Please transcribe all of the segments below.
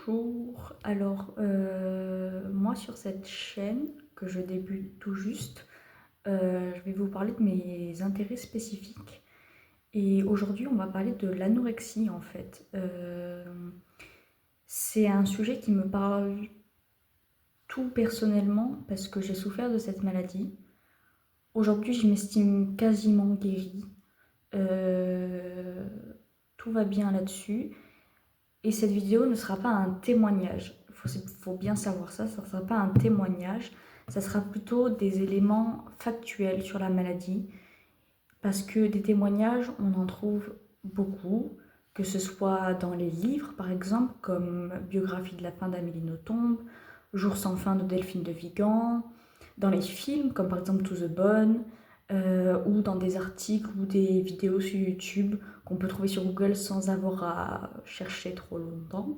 Bonjour, moi sur cette chaîne que je débute tout juste, je vais vous parler de mes intérêts spécifiques et aujourd'hui on va parler de l'anorexie en fait. C'est un sujet qui me parle tout personnellement parce que j'ai souffert de cette maladie. Aujourd'hui je m'estime quasiment guérie, heu, tout va bien là-dessus. Et cette vidéo ne sera pas un témoignage. Faut bien savoir ça, ça ne sera pas un témoignage. Ça sera plutôt des éléments factuels sur la maladie. Parce que des témoignages, on en trouve beaucoup. Que ce soit dans les livres, par exemple, comme Biographie de la faim d'Amélie Nothomb, Jour sans fin de Delphine de Vigan, dans les films, comme par exemple To the Bone, ou dans des articles ou des vidéos sur YouTube qu'on peut trouver sur Google sans avoir à chercher trop longtemps.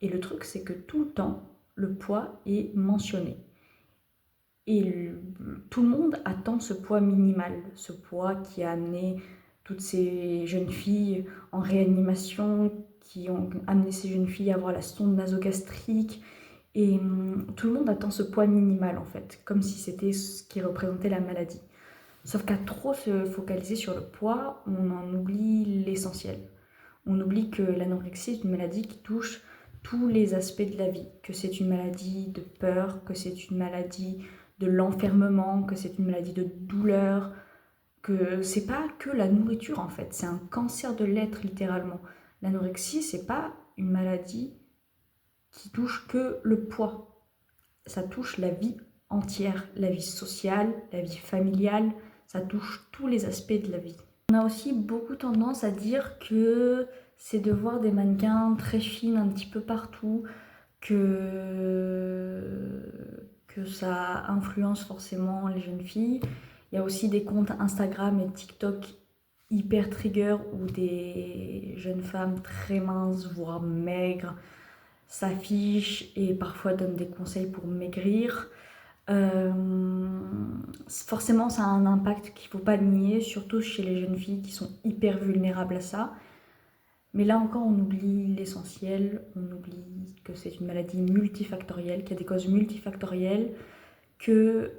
Et le truc, c'est que tout le temps, le poids est mentionné. Et tout le monde attend ce poids minimal, ce poids qui a amené toutes ces jeunes filles en réanimation, qui ont amené ces jeunes filles à avoir la sonde nasogastrique. Et tout le monde attend ce poids minimal en fait, comme si c'était ce qui représentait la maladie. Sauf qu'à trop se focaliser sur le poids, on en oublie l'essentiel. On oublie que l'anorexie est une maladie qui touche tous les aspects de la vie, que c'est une maladie de peur, que c'est une maladie de l'enfermement, que c'est une maladie de douleur, que c'est pas que la nourriture en fait, c'est un cancer de l'être littéralement. L'anorexie, c'est pas une maladie qui touche que le poids, ça touche la vie entière, la vie sociale, la vie familiale, ça touche tous les aspects de la vie. On a aussi beaucoup tendance à dire que c'est de voir des mannequins très fines un petit peu partout, que ça influence forcément les jeunes filles. Il y a aussi des comptes Instagram et TikTok hyper trigger où des jeunes femmes très minces, voire maigres, s'affichent et parfois donnent des conseils pour maigrir. Forcément, ça a un impact qu'il ne faut pas nier, surtout chez les jeunes filles qui sont hyper vulnérables à ça. Mais là encore, on oublie l'essentiel, on oublie que c'est une maladie multifactorielle, qu'il y a des causes multifactorielles, que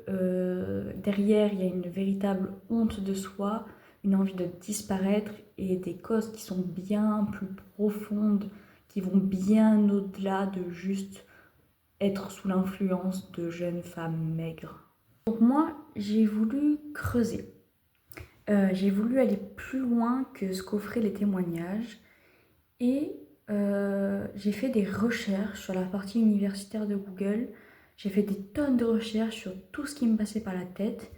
derrière, il y a une véritable honte de soi, une envie de disparaître et des causes qui sont bien plus profondes, qui vont bien au-delà de juste être sous l'influence de jeunes femmes maigres. Donc moi, j'ai voulu creuser. J'ai voulu aller plus loin que ce qu'offraient les témoignages et j'ai fait des recherches sur la partie universitaire de Google. J'ai fait des tonnes de recherches sur tout ce qui me passait par la tête.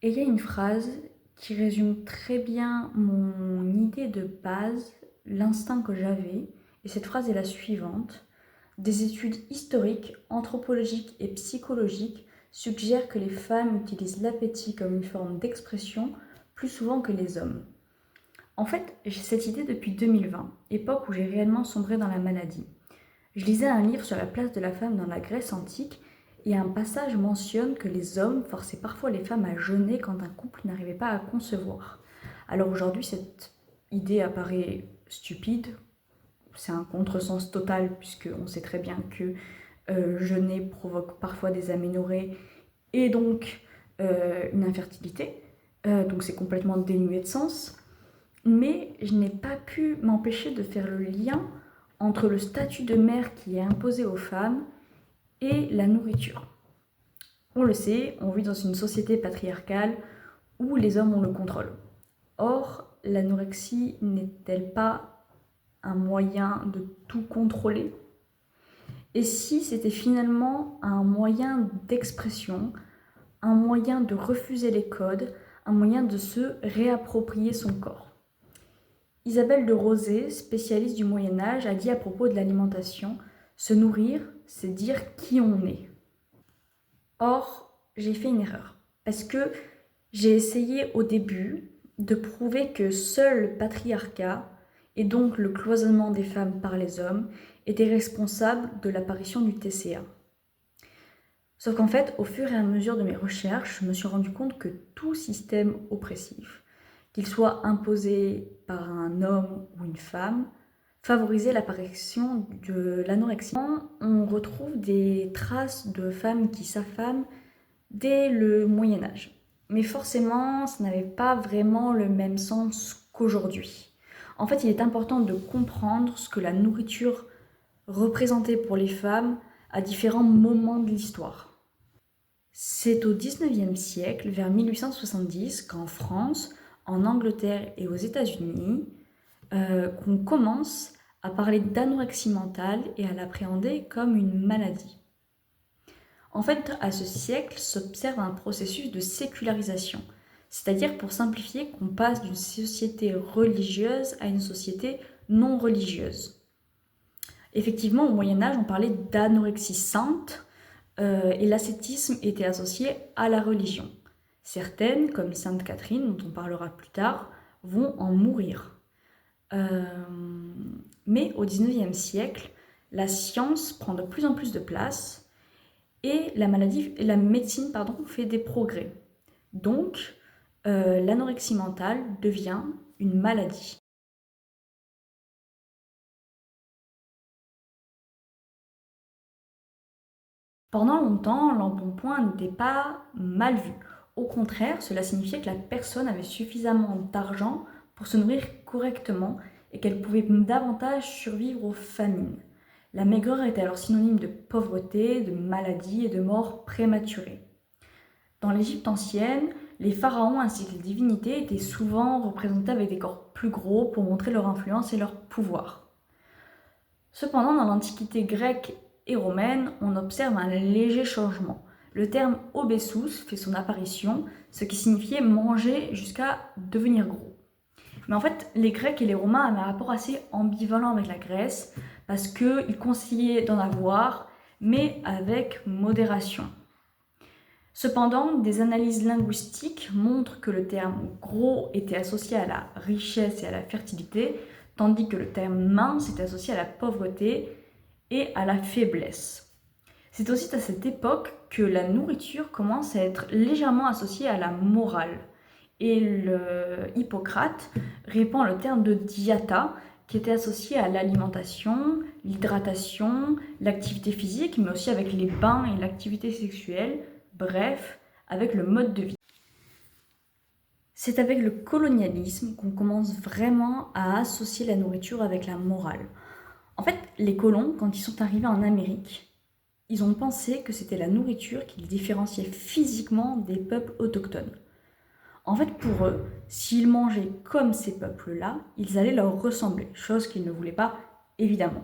Et il y a une phrase qui résume très bien mon idée de base, l'instinct que j'avais. Et cette phrase est la suivante. Des études historiques, anthropologiques et psychologiques suggèrent que les femmes utilisent l'appétit comme une forme d'expression plus souvent que les hommes. En fait, j'ai cette idée depuis 2020, époque où j'ai réellement sombré dans la maladie. Je lisais un livre sur la place de la femme dans la Grèce antique et un passage mentionne que les hommes forçaient parfois les femmes à jeûner quand un couple n'arrivait pas à concevoir. Alors aujourd'hui, cette idée apparaît stupide, c'est un contresens total puisqu'on sait très bien que jeûner provoque parfois des aménorrhées et donc une infertilité. Donc c'est complètement dénué de sens. Mais je n'ai pas pu m'empêcher de faire le lien entre le statut de mère qui est imposé aux femmes et la nourriture. On le sait, on vit dans une société patriarcale où les hommes ont le contrôle. Or, l'anorexie n'est-elle pas un moyen de tout contrôler? Et si c'était finalement un moyen d'expression, un moyen de refuser les codes, un moyen de se réapproprier son corps? Isabelle de Rosé, spécialiste du Moyen-Âge, a dit à propos de l'alimentation « Se nourrir, c'est dire qui on est ». Or, j'ai fait une erreur, parce que j'ai essayé au début de prouver que seul le patriarcat, et donc le cloisonnement des femmes par les hommes, était responsable de l'apparition du TCA. Sauf qu'en fait, au fur et à mesure de mes recherches, je me suis rendu compte que tout système oppressif, qu'il soit imposé par un homme ou une femme, favoriser l'apparition de l'anorexie. On retrouve des traces de femmes qui s'affament dès le Moyen Âge. Mais forcément, ça n'avait pas vraiment le même sens qu'aujourd'hui. En fait, il est important de comprendre ce que la nourriture représentait pour les femmes à différents moments de l'histoire. C'est au XIXe siècle, vers 1870, qu'en France, en Angleterre et aux États-Unis, qu'on commence à parler d'anorexie mentale et à l'appréhender comme une maladie. En fait, à ce siècle s'observe un processus de sécularisation, c'est-à-dire, pour simplifier, qu'on passe d'une société religieuse à une société non religieuse. Effectivement, au Moyen-Âge, on parlait d'anorexie sainte et l'ascétisme était associé à la religion. Certaines, comme Sainte Catherine, dont on parlera plus tard, vont en mourir. Mais au XIXe siècle, la science prend de plus en plus de place et la médecine fait des progrès. Donc, l'anorexie mentale devient une maladie. Pendant longtemps, l'embonpoint n'était pas mal vu. Au contraire, cela signifiait que la personne avait suffisamment d'argent pour se nourrir correctement et qu'elle pouvait davantage survivre aux famines. La maigreur était alors synonyme de pauvreté, de maladie et de mort prématurée. Dans l'Égypte ancienne, les pharaons ainsi que les divinités étaient souvent représentés avec des corps plus gros pour montrer leur influence et leur pouvoir. Cependant, dans l'Antiquité grecque et romaine, on observe un léger changement. Le terme obessus fait son apparition, ce qui signifiait manger jusqu'à devenir gros. Mais en fait, les Grecs et les Romains avaient un rapport assez ambivalent avec la Grèce parce qu'ils conseillaient d'en avoir, mais avec modération. Cependant, des analyses linguistiques montrent que le terme gros était associé à la richesse et à la fertilité, tandis que le terme mince est associé à la pauvreté et à la faiblesse. C'est aussi à cette époque que la nourriture commence à être légèrement associée à la morale. Et Hippocrate répand le terme de diata, qui était associé à l'alimentation, l'hydratation, l'activité physique, mais aussi avec les bains et l'activité sexuelle, bref, avec le mode de vie. C'est avec le colonialisme qu'on commence vraiment à associer la nourriture avec la morale. En fait, les colons, quand ils sont arrivés en Amérique, ils ont pensé que c'était la nourriture qui les différenciait physiquement des peuples autochtones. En fait, pour eux, s'ils mangeaient comme ces peuples-là, ils allaient leur ressembler, chose qu'ils ne voulaient pas, évidemment.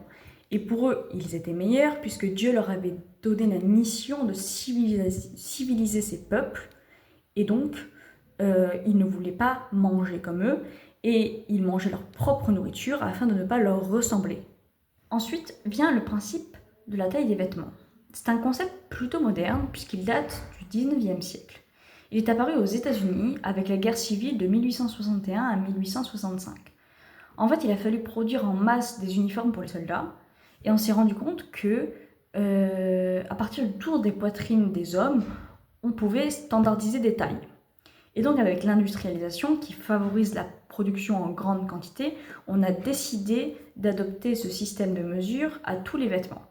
Et pour eux, ils étaient meilleurs puisque Dieu leur avait donné la mission de civiliser ces peuples, et donc ils ne voulaient pas manger comme eux, et ils mangeaient leur propre nourriture afin de ne pas leur ressembler. Ensuite vient le principe de la taille des vêtements. C'est un concept plutôt moderne puisqu'il date du 19e siècle. Il est apparu aux États-Unis avec la guerre civile de 1861 à 1865. En fait, il a fallu produire en masse des uniformes pour les soldats et on s'est rendu compte que à partir du tour des poitrines des hommes, on pouvait standardiser des tailles. Et donc avec l'industrialisation qui favorise la production en grande quantité, on a décidé d'adopter ce système de mesure à tous les vêtements.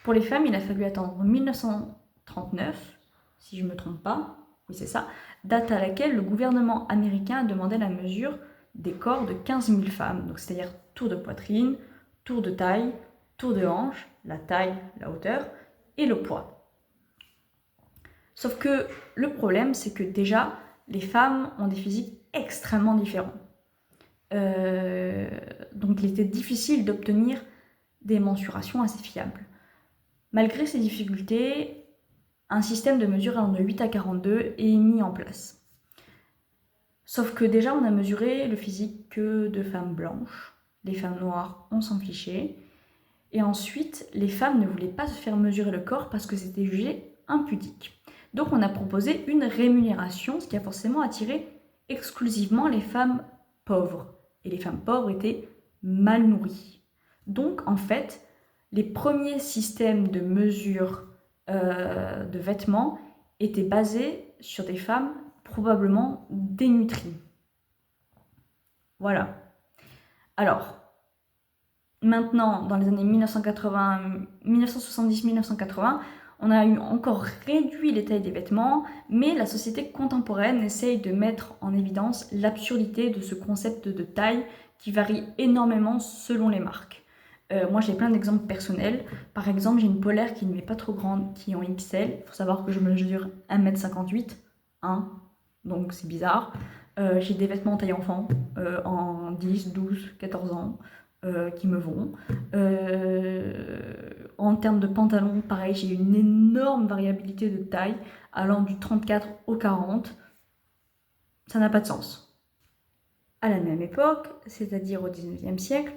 Pour les femmes, il a fallu attendre 1939, si je ne me trompe pas, oui c'est ça, date à laquelle le gouvernement américain demandait la mesure des corps de 15 000 femmes, donc c'est-à-dire tour de poitrine, tour de taille, tour de hanche, la taille, la hauteur et le poids. Sauf que le problème, c'est que déjà, les femmes ont des physiques extrêmement différents. Donc il était difficile d'obtenir des mensurations assez fiables. Malgré ces difficultés, un système de mesure allant de 8 à 42 est mis en place. Sauf que déjà, on a mesuré le physique que de femmes blanches. Les femmes noires, on s'en fichait. Et ensuite, les femmes ne voulaient pas se faire mesurer le corps parce que c'était jugé impudique. Donc on a proposé une rémunération, ce qui a forcément attiré exclusivement les femmes pauvres. Et les femmes pauvres étaient mal nourries. Donc en fait, les premiers systèmes de mesure de vêtements étaient basés sur des femmes probablement dénutries. Voilà. Alors, Maintenant, dans les années 1970-1980, on a encore réduit les tailles des vêtements, mais la société contemporaine essaye de mettre en évidence l'absurdité de ce concept de taille qui varie énormément selon les marques. Moi, j'ai plein d'exemples personnels. Par exemple, j'ai une polaire qui ne m'est pas trop grande, qui est en XL. Il faut savoir que je mesure 1m58, hein, donc c'est bizarre. J'ai des vêtements taille enfant, en 10, 12, 14 ans, qui me vont. En termes de pantalons, pareil, j'ai une énorme variabilité de taille, allant du 34 au 40. Ça n'a pas de sens. À la même époque, c'est-à-dire au 19e siècle,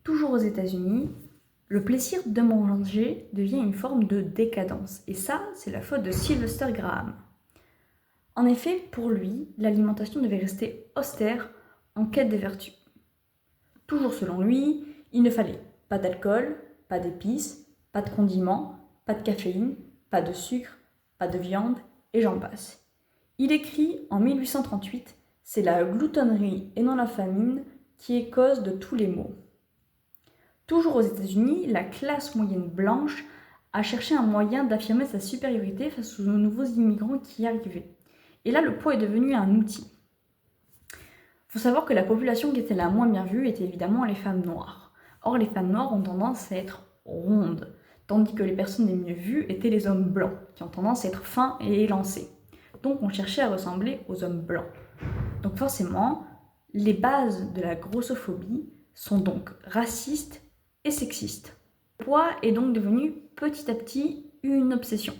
toujours aux États-Unis, le plaisir de manger devient une forme de décadence. Et ça, c'est la faute de Sylvester Graham. En effet, pour lui, l'alimentation devait rester austère en quête des vertus. Toujours selon lui, il ne fallait pas d'alcool, pas d'épices, pas de condiments, pas de caféine, pas de sucre, pas de viande, et j'en passe. Il écrit en 1838 « C'est la gloutonnerie et non la famine qui est cause de tous les maux ». Toujours aux États-Unis, la classe moyenne blanche a cherché un moyen d'affirmer sa supériorité face aux nouveaux immigrants qui arrivaient. Et là, le poids est devenu un outil. Il faut savoir que la population qui était la moins bien vue était évidemment les femmes noires. Or, les femmes noires ont tendance à être rondes, tandis que les personnes les mieux vues étaient les hommes blancs, qui ont tendance à être fins et élancés. Donc, on cherchait à ressembler aux hommes blancs. Donc, forcément, les bases de la grossophobie sont donc racistes et sexistes. Le poids est donc devenu petit à petit une obsession.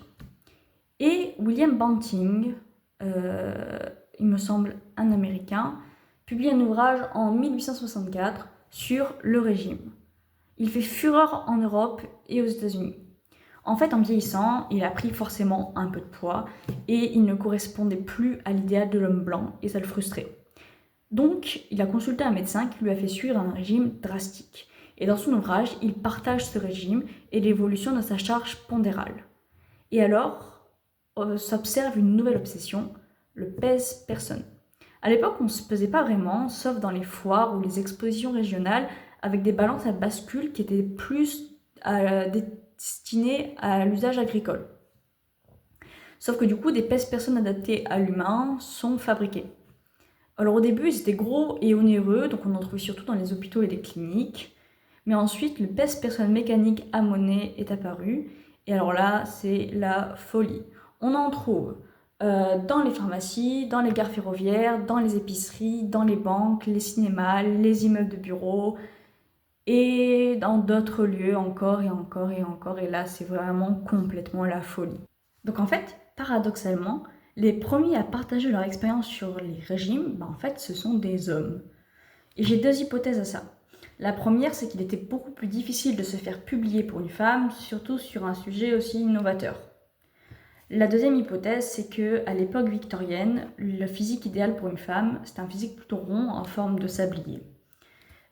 Et William Banting, il me semble un Américain, publie un ouvrage en 1864 sur le régime. Il fait fureur en Europe et aux États-Unis. En fait, en vieillissant, il a pris forcément un peu de poids et il ne correspondait plus à l'idéal de l'homme blanc et ça le frustrait. Donc, il a consulté un médecin qui lui a fait suivre un régime drastique. Et dans son ouvrage, il partage ce régime et l'évolution de sa charge pondérale. Et alors, s'observe une nouvelle obsession, le pèse-personne. À l'époque, on ne se pesait pas vraiment, sauf dans les foires ou les expositions régionales, avec des balances à bascule qui étaient plus destinées à l'usage agricole. Sauf que du coup, des pèse-personnes adaptées à l'humain sont fabriquées. Alors au début, ils étaient gros et onéreux, donc on en trouvait surtout dans les hôpitaux et les cliniques. Mais ensuite, le pèse-personne mécanique à monnaie est apparu. Et alors là, c'est la folie. On en trouve dans les pharmacies, dans les gares ferroviaires, dans les épiceries, dans les banques, les cinémas, les immeubles de bureaux et dans d'autres lieux encore et encore et encore. Et là, c'est vraiment complètement la folie. Donc en fait, paradoxalement, les premiers à partager leur expérience sur les régimes, en fait, ce sont des hommes. Et j'ai deux hypothèses à ça. La première, c'est qu'il était beaucoup plus difficile de se faire publier pour une femme, surtout sur un sujet aussi innovateur. La deuxième hypothèse, c'est qu'à l'époque victorienne, le physique idéal pour une femme, c'était un physique plutôt rond en forme de sablier.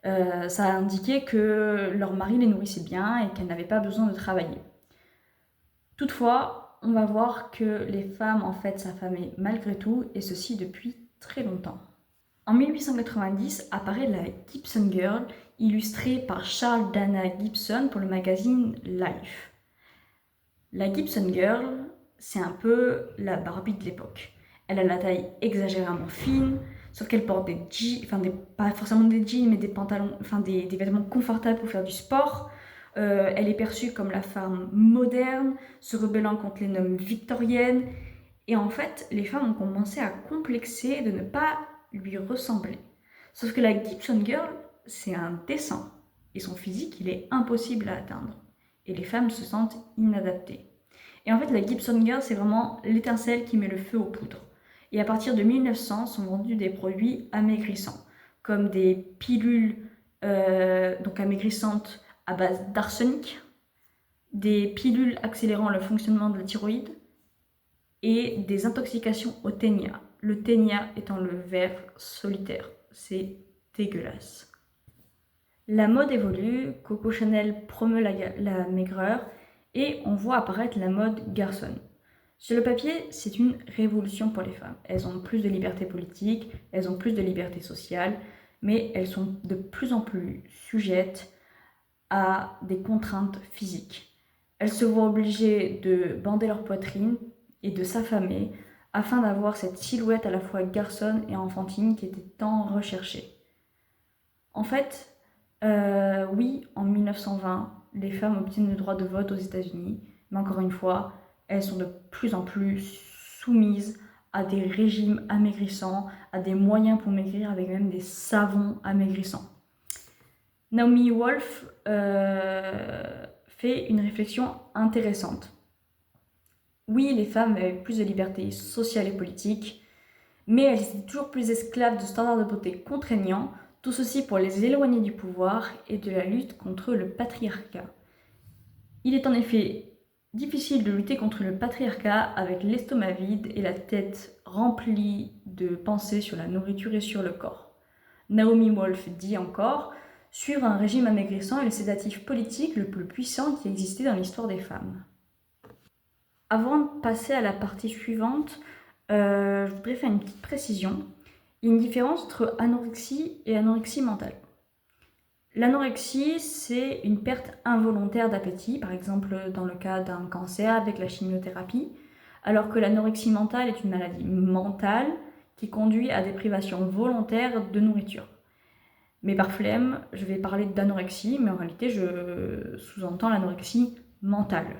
Ça indiquait que leur mari les nourrissait bien et qu'elles n'avaient pas besoin de travailler. Toutefois, on va voir que les femmes en fait s'affamaient malgré tout, et ceci depuis très longtemps. En 1890 apparaît la Gibson Girl, illustrée par Charles Dana Gibson pour le magazine Life. La Gibson Girl, c'est un peu la Barbie de l'époque. Elle a la taille exagérément fine, sauf qu'elle porte des jeans, pas forcément des jeans, mais des pantalons, des vêtements confortables pour faire du sport. Elle est perçue comme la femme moderne, se rebellant contre les normes victoriennes. Et en fait, les femmes ont commencé à complexer de ne pas lui ressembler. Sauf que la Gibson Girl, c'est un dessin. Et son physique, il est impossible à atteindre. Et les femmes se sentent inadaptées. Et en fait, la Gibson Girl, c'est vraiment l'étincelle qui met le feu aux poudres. Et à partir de 1900, sont vendus des produits amaigrissants, comme des pilules donc amaigrissantes à base d'arsenic, des pilules accélérant le fonctionnement de la thyroïde et des intoxications au ténia. Le ténia étant le ver solitaire. C'est dégueulasse. La mode évolue, Coco Chanel promeut la maigreur et on voit apparaître la mode garçonne. Sur le papier, c'est une révolution pour les femmes. Elles ont plus de liberté politique, elles ont plus de liberté sociale, mais elles sont de plus en plus sujettes à des contraintes physiques. Elles se voient obligées de bander leur poitrine et de s'affamer afin d'avoir cette silhouette à la fois garçonne et enfantine qui était tant recherchée. En fait, oui, en 1920, les femmes obtiennent le droit de vote aux États-Unis, mais encore une fois, elles sont de plus en plus soumises à des régimes amaigrissants, à des moyens pour maigrir, avec même des savons amaigrissants. Naomi Wolf fait une réflexion intéressante. Oui, les femmes avaient plus de liberté sociale et politique, mais elles étaient toujours plus esclaves de standards de beauté contraignants, tout ceci pour les éloigner du pouvoir et de la lutte contre le patriarcat. Il est en effet difficile de lutter contre le patriarcat avec l'estomac vide et la tête remplie de pensées sur la nourriture et sur le corps. Naomi Wolf dit encore « Suivre un régime amaigrissant est le sédatif politique le plus puissant qui existait dans l'histoire des femmes. » Avant de passer à la partie suivante, je voudrais faire une petite précision. Il y a une différence entre anorexie et anorexie mentale. L'anorexie, c'est une perte involontaire d'appétit, par exemple dans le cas d'un cancer avec la chimiothérapie, alors que l'anorexie mentale est une maladie mentale qui conduit à des privations volontaires de nourriture. Mais par flemme, je vais parler d'anorexie, mais en réalité, je sous-entends l'anorexie mentale.